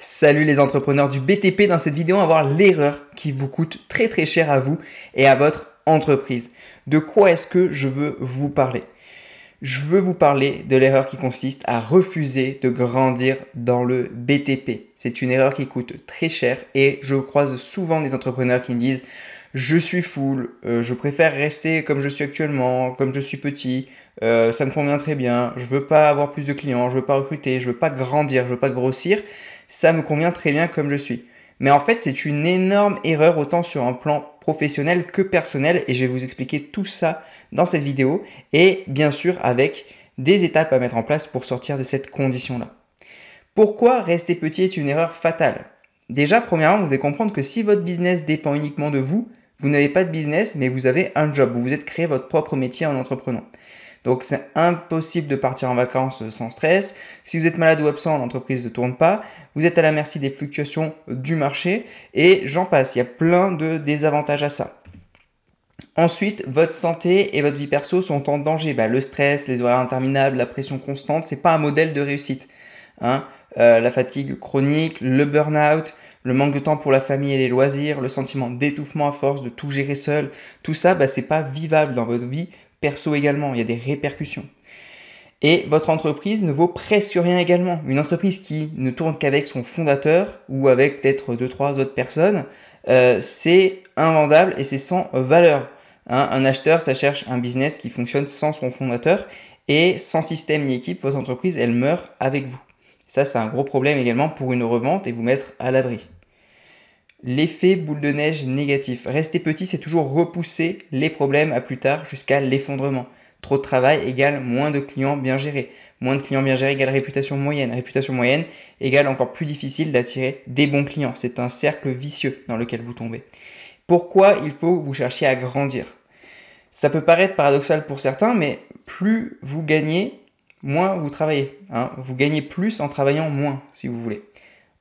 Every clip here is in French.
Salut les entrepreneurs du BTP, dans cette vidéo on va voir l'erreur qui vous coûte très cher à vous et à votre entreprise. De quoi est-ce que je veux vous parler? Je veux vous parler de l'erreur qui consiste à refuser de grandir dans le BTP. C'est une erreur qui coûte très cher et je croise souvent des entrepreneurs qui me disent je suis full, je préfère rester comme je suis actuellement, comme je suis petit, ça me convient très bien, je veux pas avoir plus de clients, je veux pas recruter, je veux pas grandir, je veux pas grossir, ça me convient très bien comme je suis. Mais en fait, c'est une énorme erreur autant sur un plan professionnel que personnel et je vais vous expliquer tout ça dans cette vidéo et bien sûr avec des étapes à mettre en place pour sortir de cette condition-là. Pourquoi rester petit est une erreur fatale? Déjà, premièrement, vous devez comprendre que si votre business dépend uniquement de vous, vous n'avez pas de business, mais vous avez un job. Vous vous êtes créé votre propre métier en entreprenant. Donc, c'est impossible de partir en vacances sans stress. Si vous êtes malade ou absent, l'entreprise ne tourne pas. Vous êtes à la merci des fluctuations du marché et j'en passe. Il y a plein de désavantages à ça. Ensuite, votre santé et votre vie perso sont en danger. Le stress, les horaires interminables, la pression constante, ce n'est pas un modèle de réussite. La fatigue chronique, le burn-out, le manque de temps pour la famille et les loisirs, le sentiment d'étouffement à force de tout gérer seul, tout ça, c'est pas vivable dans votre vie perso également. Il y a des répercussions. Et votre entreprise ne vaut presque rien également. Une entreprise qui ne tourne qu'avec son fondateur ou avec peut-être 2-3 autres personnes, c'est invendable et c'est sans valeur. Un acheteur, ça cherche un business qui fonctionne sans son fondateur et sans système ni équipe, votre entreprise, elle meurt avec vous. Ça, c'est un gros problème également pour une revente et vous mettre à l'abri. L'effet boule de neige négatif. Rester petit, c'est toujours repousser les problèmes à plus tard jusqu'à l'effondrement. Trop de travail égale moins de clients bien gérés. Moins de clients bien gérés égale réputation moyenne. Réputation moyenne égale encore plus difficile d'attirer des bons clients. C'est un cercle vicieux dans lequel vous tombez. Pourquoi il faut que vous cherchiez à grandir? Ça peut paraître paradoxal pour certains, mais plus vous gagnez, moins vous travaillez. Vous gagnez plus en travaillant moins, si vous voulez.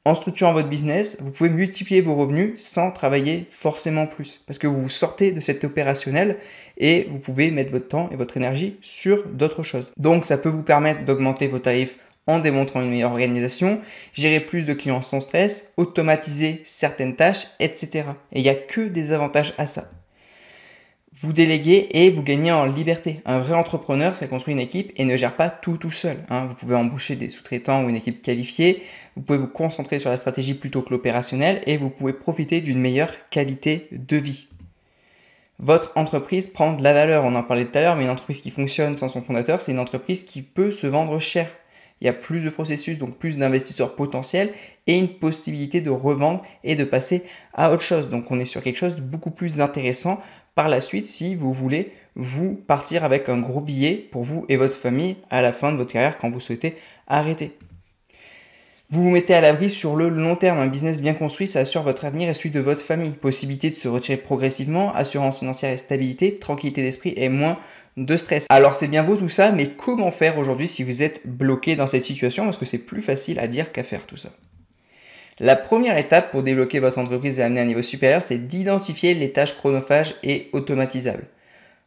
En structurant votre business, vous pouvez multiplier vos revenus sans travailler forcément plus. Parce que vous sortez de cet opérationnel et vous pouvez mettre votre temps et votre énergie sur d'autres choses. Donc ça peut vous permettre d'augmenter vos tarifs en démontrant une meilleure organisation, gérer plus de clients sans stress, automatiser certaines tâches, etc. Et il n'y a que des avantages à ça. Vous déléguez et vous gagnez en liberté. Un vrai entrepreneur, ça construit une équipe et ne gère pas tout seul. Vous pouvez embaucher des sous-traitants ou une équipe qualifiée. Vous pouvez vous concentrer sur la stratégie plutôt que l'opérationnel et vous pouvez profiter d'une meilleure qualité de vie. Votre entreprise prend de la valeur. On en parlait tout à l'heure, mais une entreprise qui fonctionne sans son fondateur, c'est une entreprise qui peut se vendre cher. Il y a plus de processus, donc plus d'investisseurs potentiels et une possibilité de revendre et de passer à autre chose. Donc on est sur quelque chose de beaucoup plus intéressant par la suite si vous voulez vous partir avec un gros billet pour vous et votre famille à la fin de votre carrière quand vous souhaitez arrêter. Vous vous mettez à l'abri sur le long terme. Un business bien construit, ça assure votre avenir et celui de votre famille. Possibilité de se retirer progressivement, assurance financière et stabilité, tranquillité d'esprit et moins de stress. Alors c'est bien beau tout ça, mais comment faire aujourd'hui si vous êtes bloqué dans cette situation? Parce que c'est plus facile à dire qu'à faire tout ça. La première étape pour débloquer votre entreprise et amener à un niveau supérieur, c'est d'identifier les tâches chronophages et automatisables.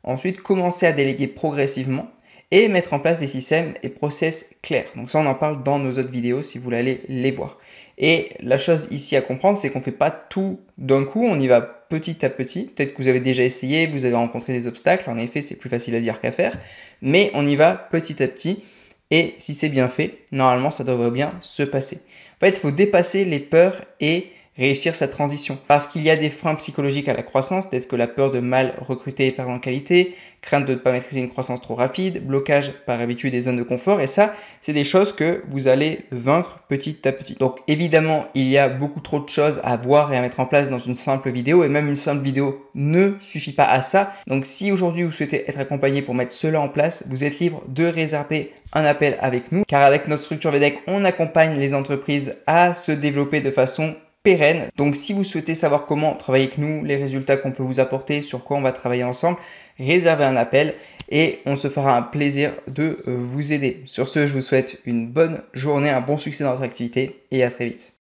Ensuite, commencer à déléguer progressivement et mettre en place des systèmes et process clairs. Donc ça, on en parle dans nos autres vidéos si vous voulez aller les voir. Et la chose ici à comprendre, c'est qu'on ne fait pas tout d'un coup, on y va petit à petit. Peut-être que vous avez déjà essayé, vous avez rencontré des obstacles, en effet, c'est plus facile à dire qu'à faire, mais on y va petit à petit. Et si c'est bien fait, normalement, ça devrait bien se passer. En fait, il faut dépasser les peurs et réussir sa transition. Parce qu'il y a des freins psychologiques à la croissance, peut-être que la peur de mal recruter et perdre en qualité, crainte de ne pas maîtriser une croissance trop rapide, blocage par habitude des zones de confort, et ça, c'est des choses que vous allez vaincre petit à petit. Donc évidemment, il y a beaucoup trop de choses à voir et à mettre en place dans une simple vidéo, et même une simple vidéo ne suffit pas à ça. Donc si aujourd'hui vous souhaitez être accompagné pour mettre cela en place, vous êtes libre de réserver un appel avec nous, car avec notre structure VDEC, on accompagne les entreprises à se développer de façon pérenne. Donc si vous souhaitez savoir comment travailler avec nous, les résultats qu'on peut vous apporter, sur quoi on va travailler ensemble, réservez un appel et on se fera un plaisir de vous aider. Sur ce, je vous souhaite une bonne journée, un bon succès dans votre activité et à très vite.